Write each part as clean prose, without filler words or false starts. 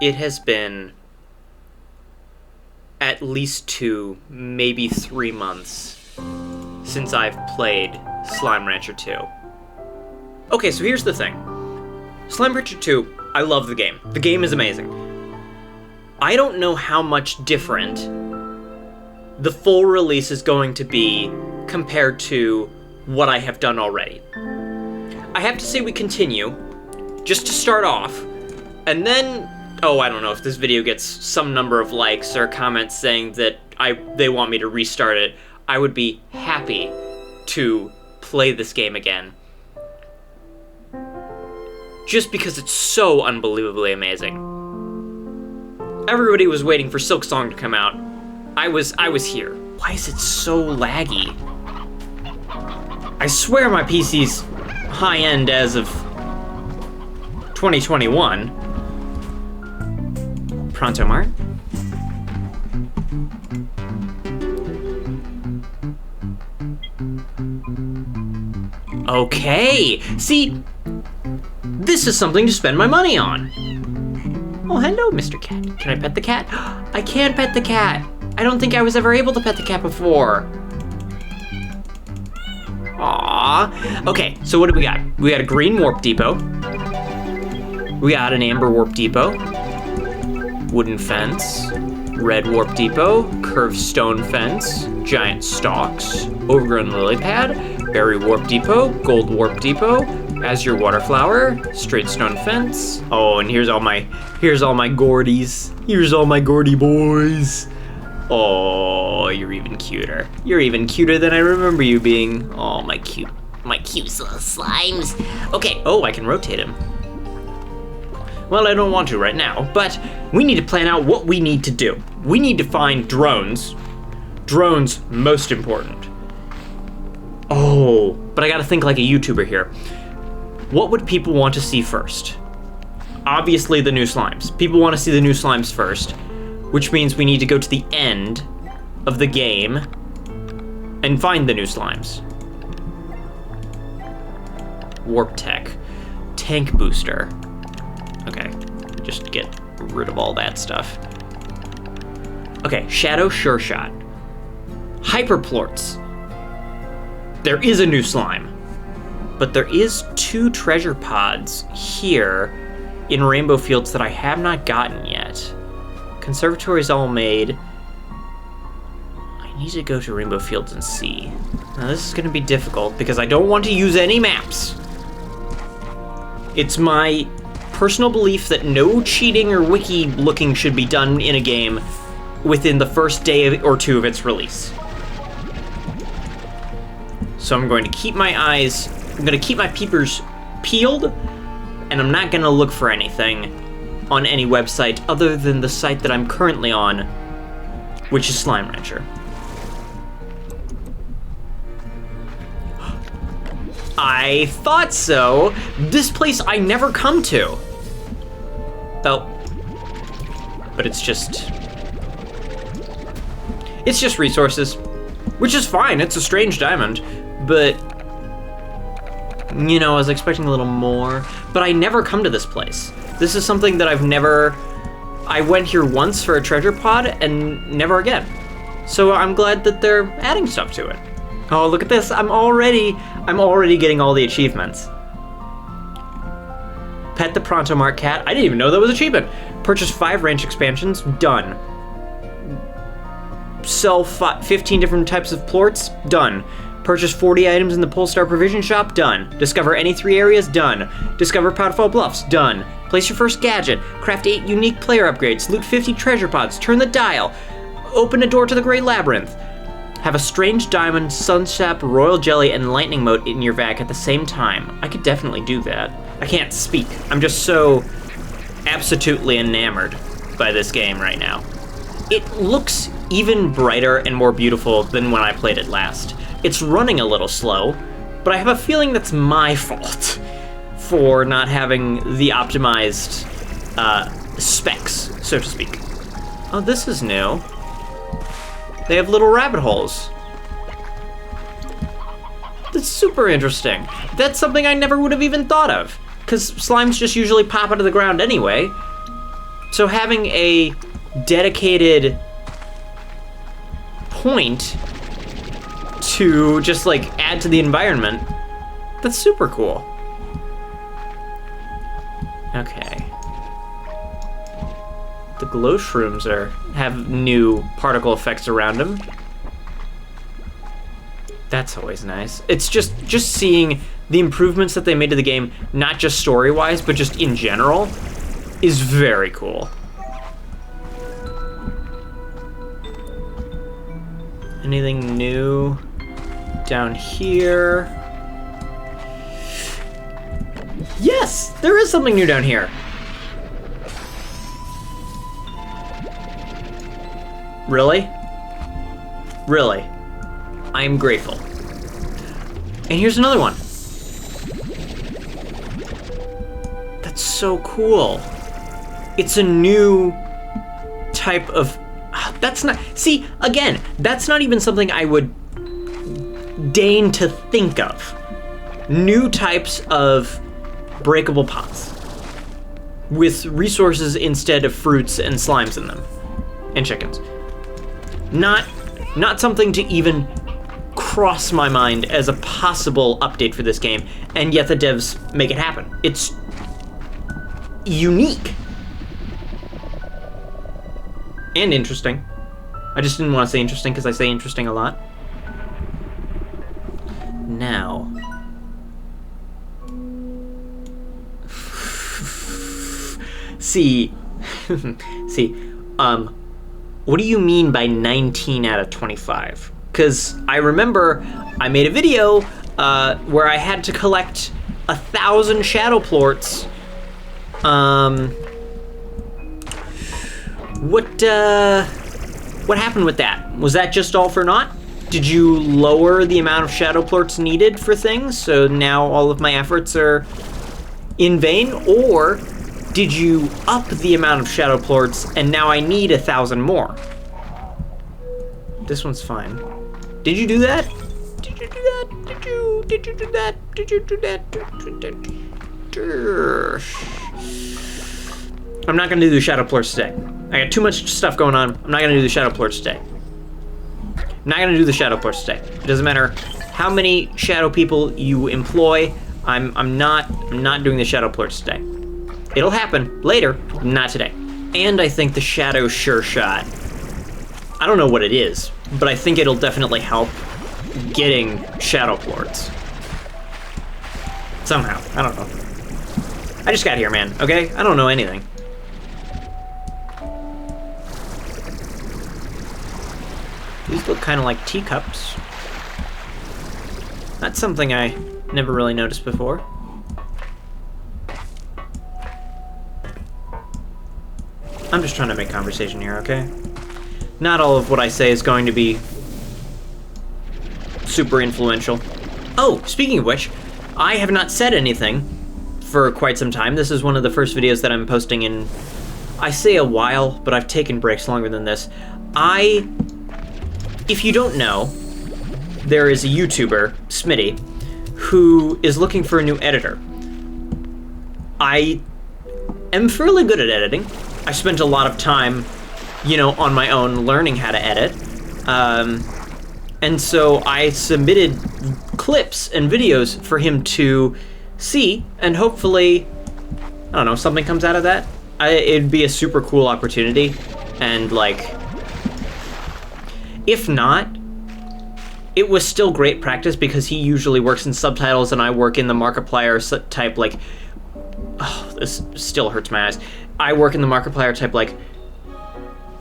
it has been at least 2, maybe 3 months since I've played Slime Rancher 2. Okay, so here's the thing. Slime Rancher 2, I love the game. The game is amazing. I don't know how much different the full release is going to be compared to what I have done already. I have to say we continue, just to start off, and then, I don't know if this video gets some number of likes or comments saying that they want me to restart it. I would be happy to play this game again. Just because it's so unbelievably amazing. Everybody was waiting for Silksong to come out. I was here. Why is it so laggy? I swear my PC's high-end as of 2021. Pronto Mart? Okay, see, this is something to spend my money on. Oh, hello, Mr. Cat. Can I pet the cat? I can pet the cat. I don't think I was ever able to pet the cat before. Aww. Okay, so what do we got? We got a green warp depot. We got an amber warp depot. Wooden fence. Red warp depot. Curved stone fence. Giant stalks. Overgrown lily pad. Berry warp depot. Gold warp depot. Azure water flower. Straight stone fence. Oh, and here's all my Gordies. Here's all my Gordy boys. Oh, you're even cuter. You're even cuter than I remember you being. Oh, my cute little slimes. Okay, I can rotate him. Well, I don't want to right now, but we need to plan out what we need to do. We need to find drones. Drones, most important. Oh, but I gotta think like a YouTuber here. What would people want to see first? Obviously the new slimes. People want to see the new slimes first, which means we need to go to the end of the game and find the new slimes. Warp Tech. Tank Booster. Okay, just get rid of all that stuff. Okay, Shadow Sure Shot. Hyperplorts. There is a new slime, but there is 2 treasure pods here in Rainbow Fields that I have not gotten yet. Conservatory's all made. I need to go to Rainbow Fields and see. Now this is gonna be difficult because I don't want to use any maps. It's my personal belief that no cheating or wiki looking should be done in a game within the first day or 2 of its release. So I'm going to keep my peepers peeled, and I'm not gonna look for anything on any website other than the site that I'm currently on, which is Slime Rancher. I thought so. This place I never come to. Oh, but it's just resources, which is fine. It's a strange diamond, but you know, I was expecting a little more, but I never come to this place. This is something that I went here once for a treasure pod and never again. So I'm glad that they're adding stuff to it. Oh, look at this. I'm already getting all the achievements. Pet the Pronto Mart cat. I didn't even know that was an achievement. Purchase 5 ranch expansions. Done. Sell 15 different types of plorts. Done. Purchase 40 items in the Polestar Provision Shop. Done. Discover any 3 areas. Done. Discover Powderfall Bluffs. Done. Place your first gadget. Craft 8 unique player upgrades. Loot 50 treasure pods. Turn the dial. Open a door to the Great Labyrinth. Have a strange diamond, sunsap, royal jelly, and lightning mote in your vac at the same time. I could definitely do that. I can't speak. I'm just so absolutely enamored by this game right now. It looks even brighter and more beautiful than when I played it last. It's running a little slow, but I have a feeling that's my fault for not having the optimized specs, so to speak. Oh, this is new. They have little rabbit holes. That's super interesting. That's something I never would have even thought of, because slimes just usually pop out of the ground anyway. So having a dedicated point to just like add to the environment, that's super cool. Okay. The glow shrooms have new particle effects around them. That's always nice. It's just seeing the improvements that they made to the game, not just story-wise, but just in general, is very cool. Anything new down here? Yes, there is something new down here. Really? Really? I am grateful. And here's another one. That's so cool. It's a new type of... That's not... See, again, that's not even something I would deign to think of. New types of breakable pots with resources instead of fruits and slimes in them. And chickens. Not something to even cross my mind as a possible update for this game, and yet the devs make it happen. It's unique. And interesting. I just didn't want to say interesting because I say interesting a lot. Now. See, what do you mean by 19 out of 25? Because I remember I made a video where I had to collect 1,000 shadow plorts. What happened with that? Was that just all for naught? Did you lower the amount of shadow plorts needed for things, so now all of my efforts are in vain? Or did you up the amount of shadow plorts and now I need 1,000 more? This one's fine. Did you do that? Did you do that? Did you do that? Did you do that? I'm not gonna do the shadow plorts today. I got too much stuff going on. I'm not gonna do the shadow plorts today. I'm not gonna do the shadow plorts today. It doesn't matter how many shadow people you employ. I'm not doing the shadow plorts today. It'll happen later, not today. And I think the shadow sure shot, I don't know what it is, but I think it'll definitely help getting shadow plorts. Somehow, I don't know. I just got here, man, okay? I don't know anything. These look kind of like teacups. That's something I never really noticed before. I'm just trying to make conversation here, okay? Not all of what I say is going to be super influential. Oh, speaking of which, I have not said anything for quite some time. This is one of the first videos that I'm posting in, I say a while, but I've taken breaks longer than this. If you don't know, there is a YouTuber, Smitty, who is looking for a new editor. I am fairly good at editing. I spent a lot of time, you know, on my own learning how to edit. And so I submitted clips and videos for him to see, and hopefully, I don't know, something comes out of that. It'd be a super cool opportunity, and like, if not, it was still great practice because he usually works in subtitles and I work in the Markiplier type, like, oh, this still hurts my eyes. I work in the Markiplier type, like,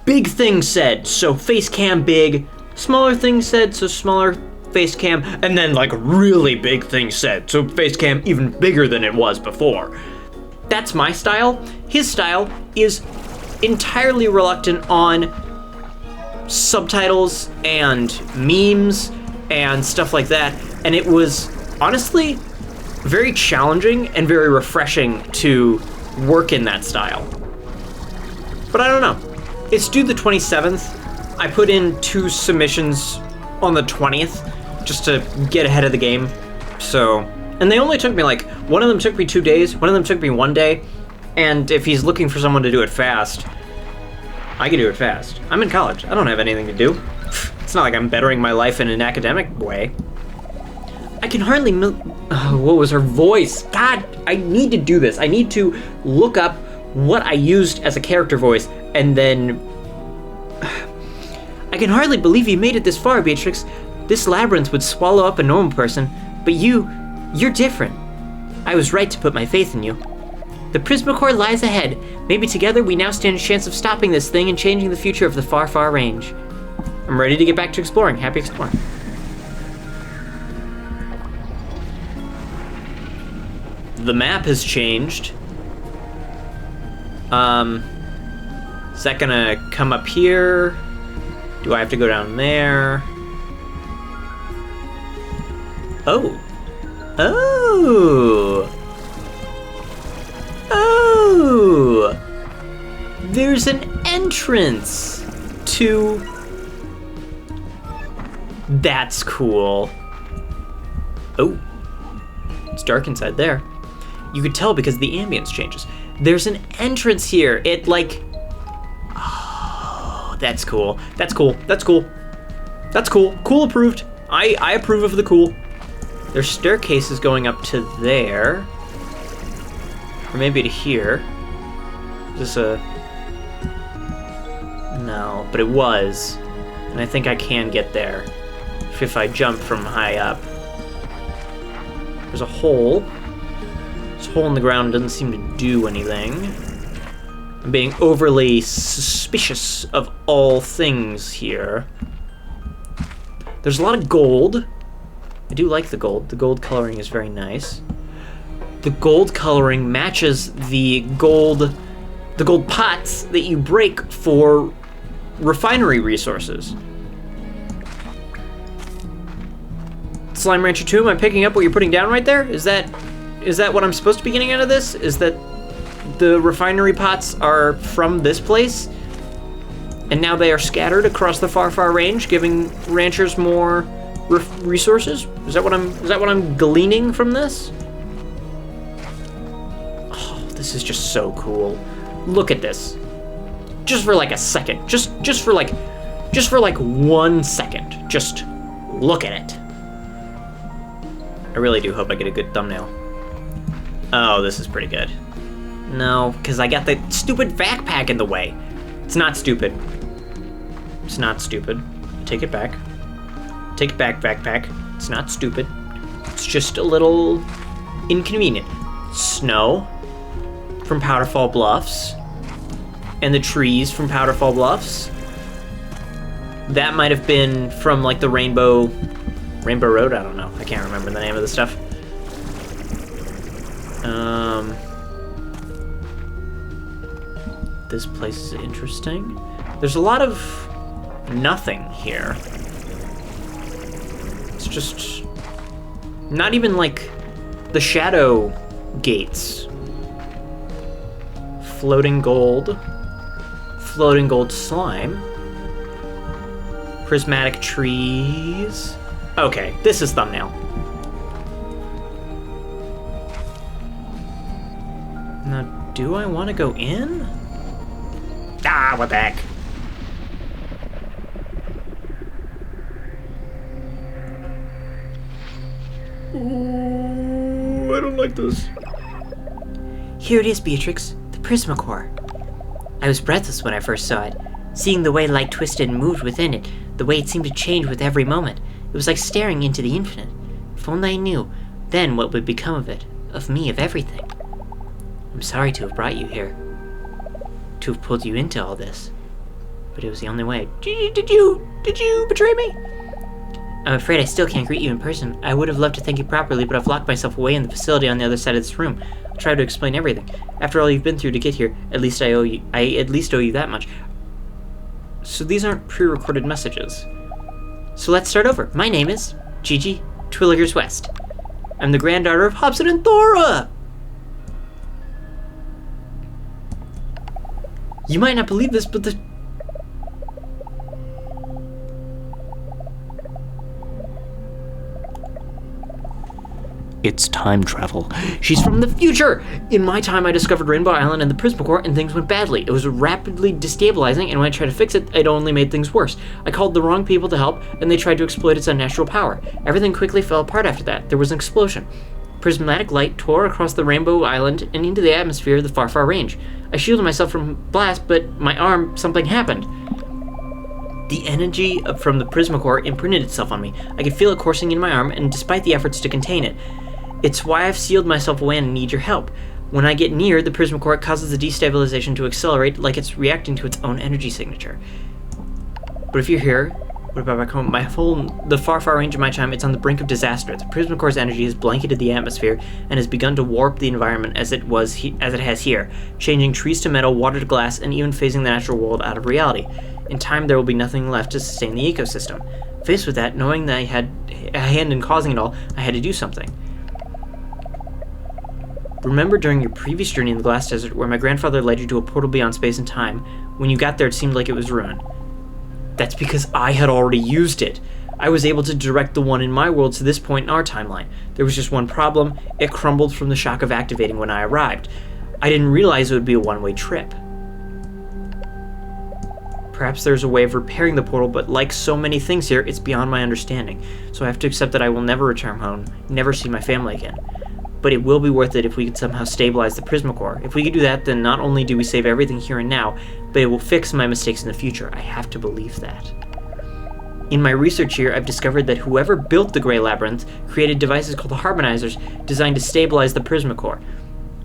big things said, so face cam big, smaller things said, so smaller face cam, and then like really big things said, so face cam even bigger than it was before. That's my style. His style is entirely reluctant on subtitles and memes and stuff like that, and it was honestly very challenging and very refreshing to work in that style. But I don't know. It's due the 27th. I put in 2 submissions on the 20th just to get ahead of the game. So, and they only took me like, one of them took me 2 days, one of them took me 1 day. And if he's looking for someone to do it fast, I can do it fast. I'm in college. I don't have anything to do. It's not like I'm bettering my life in an academic way. I can hardly what was her voice? God, I need to do this. I need to look up what I used as a character voice, and then... I can hardly believe you made it this far, Beatrix. This labyrinth would swallow up a normal person, but you're different. I was right to put my faith in you. The Prismacore lies ahead. Maybe together we now stand a chance of stopping this thing and changing the future of the far, far range. I'm ready to get back to exploring. Happy exploring. The map has changed. Is that gonna come up here? Do I have to go down there? Oh. Oh. Oh. There's an entrance to... That's cool. Oh. It's dark inside there. You could tell because the ambience changes. There's an entrance here. It like... Oh, that's cool. That's cool. That's cool. That's cool. Cool approved. I approve of the cool. There's staircases going up to there. Or maybe to here. Is this a... No, but it was. And I think I can get there. If I jump from high up. There's a hole. This hole in the ground doesn't seem to do anything. I'm being overly suspicious of all things here. There's a lot of gold. I do like the gold. The gold coloring is very nice. The gold coloring matches the gold pots that you break for refinery resources. Slime Rancher 2, am I picking up what you're putting down right there? Is that what I'm supposed to be getting out of this? Is that the refinery pots are from this place? And now they are scattered across the far, far range, giving ranchers more resources? Is that what I'm gleaning from this? Oh, this is just so cool. Look at this. Just for like a second. Just for like 1 second. Just look at it. I really do hope I get a good thumbnail. Oh, this is pretty good. No, because I got the stupid backpack in the way. It's not stupid. It's not stupid. Take it back. Take it back, backpack. It's not stupid. It's just a little inconvenient. Snow from Powderfall Bluffs. And the trees from Powderfall Bluffs. That might have been from like the Rainbow Road? I don't know. I can't remember the name of the stuff. This place is interesting. There's a lot of nothing here. It's just not even like the shadow gates. Floating gold slime. Prismatic trees. Okay, this is thumbnail. Now, do I want to go in? Ah, what the heck? Ooh, I don't like this. Here it is, Beatrix, the Prismacore. I was breathless when I first saw it, seeing the way light twisted and moved within it, the way it seemed to change with every moment. It was like staring into the infinite. If only I knew then what would become of it, of me, of everything. I'm sorry to have brought you here, to have pulled you into all this, but it was the only way. Did you betray me? I'm afraid I still can't greet you in person. I would have loved to thank you properly, but I've locked myself away in the facility on the other side of this room. I'll try to explain everything. After all you've been through to get here, I at least owe you that much. So these aren't pre-recorded messages. So let's start over. My name is Gigi Twilligers West. I'm the granddaughter of Hobson and Thora! You might not believe this, but It's time travel. She's from the future! In my time, I discovered Rainbow Island and the PRISMACORE, and things went badly. It was rapidly destabilizing, and when I tried to fix it, it only made things worse. I called the wrong people to help, and they tried to exploit its unnatural power. Everything quickly fell apart after that. There was an explosion. Prismatic light tore across the Rainbow Island and into the atmosphere of the far, far range. I shielded myself from blast, but my arm, something happened. The energy from the PRISMACORE imprinted itself on me. I could feel it coursing in my arm, and despite the efforts to contain it, it's why I've sealed myself away and need your help. When I get near the PRISMACORE, it causes the destabilization to accelerate like it's reacting to its own energy signature. But if you're here, what about back home? The far, far range of my time, it's on the brink of disaster. The PRISMACORE's energy has blanketed the atmosphere and has begun to warp the environment as it has here, changing trees to metal, water to glass, and even phasing the natural world out of reality. In time, there will be nothing left to sustain the ecosystem. Faced with that, knowing that I had a hand in causing it all, I had to do something. Remember during your previous journey in the Glass Desert where my grandfather led you to a portal beyond space and time? When you got there, it seemed like it was ruined. That's because I had already used it. I was able to direct the one in my world to this point in our timeline. There was just one problem. It crumbled from the shock of activating when I arrived. I didn't realize it would be a one-way trip. Perhaps there's a way of repairing the portal, but like so many things here, it's beyond my understanding. So I have to accept that I will never return home, never see my family again. But it will be worth it if we could somehow stabilize the PRISMACORE. If we could do that, then not only do we save everything here and now, but it will fix my mistakes in the future. I have to believe that. In my research here, I've discovered that whoever built the Grey Labyrinth created devices called the Harmonizers designed to stabilize the PRISMACORE.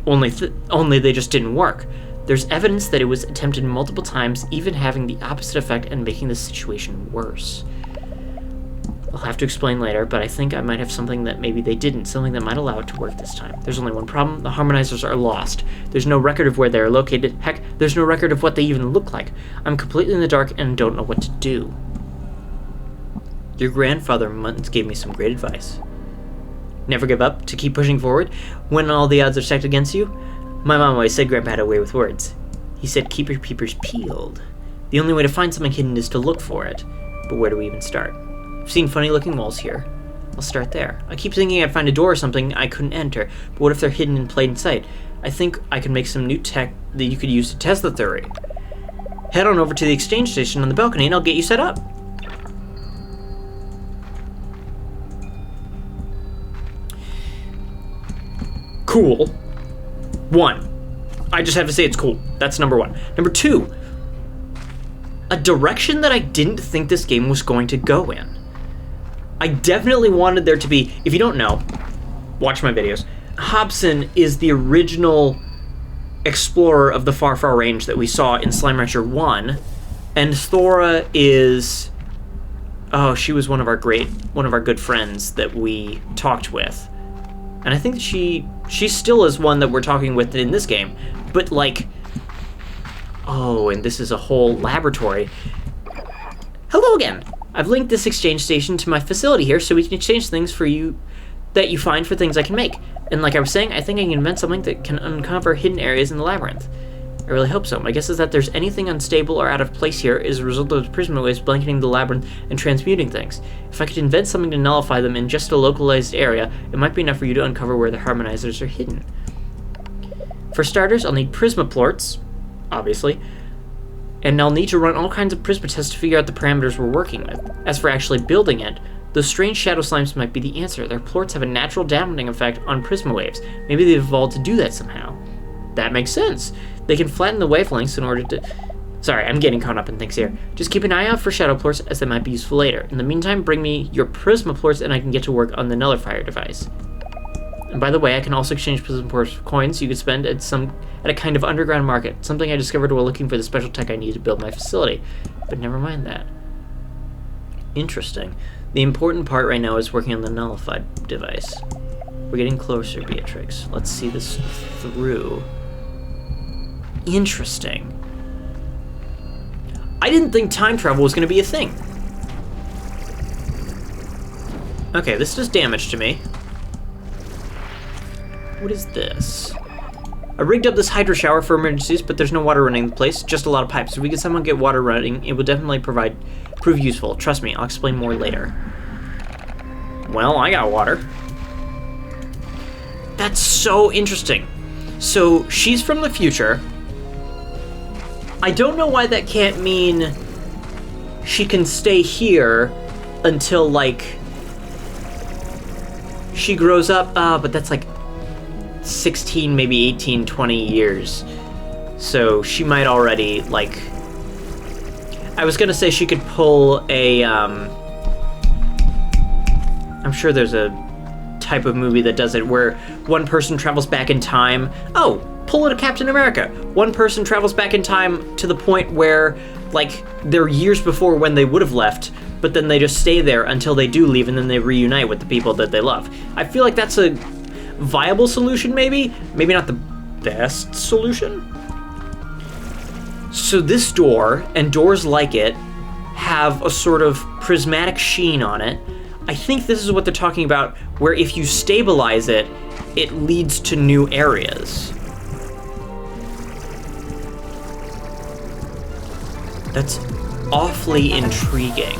Only they just didn't work. There's evidence that it was attempted multiple times, even having the opposite effect and making the situation worse. I'll have to explain later, but I think I might have something that maybe they didn't, something that might allow it to work this time. There's only one problem: the Harmonizers are lost. There's no record of where they are located. Heck, there's no record of what they even look like. I'm completely in the dark and don't know what to do. Your grandfather once gave me some great advice. Never give up, to keep pushing forward when all the odds are stacked against you. My mom always said Grandpa had a way with words. He said keep your peepers peeled. The only way to find something hidden is to look for it. But where do we even start? I've seen funny looking walls here. I'll start there. I keep thinking I'd find a door or something I couldn't enter, but what if they're hidden in plain sight? I think I can make some new tech that you could use to test the theory. Head on over to the exchange station on the balcony and I'll get you set up. Cool. 1. I just have to say it's cool. That's number 1. Number 2. A direction that I didn't think this game was going to go in. I definitely wanted there to be, if you don't know, watch my videos. Hobson is the original explorer of the far, far range that we saw in Slime Rancher 1, and Thora is, she was one of our good friends that we talked with. And I think that she still is one that we're talking with in this game, but like, and this is a whole laboratory. Hello again. I've linked this exchange station to my facility here so we can exchange things for you that you find for things I can make. And like I was saying, I think I can invent something that can uncover hidden areas in the labyrinth. I really hope so. My guess is that there's anything unstable or out of place here as a result of the prisma waves blanketing the labyrinth and transmuting things. If I could invent something to nullify them in just a localized area, it might be enough for you to uncover where the harmonizers are hidden. For starters, I'll need prisma plorts, obviously, and I'll need to run all kinds of prisma tests to figure out the parameters we're working with. As for actually building it, those strange shadow slimes might be the answer. Their plorts have a natural dampening effect on prisma waves. Maybe they've evolved to do that somehow. That makes sense. They can flatten the wavelengths in order to... Sorry, I'm getting caught up in things here. Just keep an eye out for shadow plorts as they might be useful later. In the meantime, bring me your prisma plorts and I can get to work on the nullifier device. And by the way, I can also exchange prisma plorts for coins you could spend at a kind of underground market, something I discovered while looking for the special tech I need to build my facility. But never mind that. Interesting. The important part right now is working on the nullified device. We're getting closer, Beatrix. Let's see this through. Interesting. I didn't think time travel was going to be a thing. Okay, this does damage to me. What is this? I rigged up this hydro shower for emergencies, but there's no water running in the place, just a lot of pipes. If we can somehow get water running, it will definitely prove useful. Trust me, I'll explain more later. Well, I got water. That's so interesting. So she's from the future. I don't know why that can't mean she can stay here until, like, she grows up. But that's like 16, maybe 18, 20 years. So she might already, like... I was gonna say she could pull a, I'm sure there's a type of movie that does it where one person travels back in time. Oh, pull it a Captain America. One person travels back in time to the point where, like, they're years before when they would have left, but then they just stay there until they do leave, and then they reunite with the people that they love. I feel like that's a viable solution, maybe? Maybe not the best solution? So this door, and doors like it, have a sort of prismatic sheen on it. I think this is what they're talking about, where if you stabilize it, it leads to new areas. That's awfully intriguing.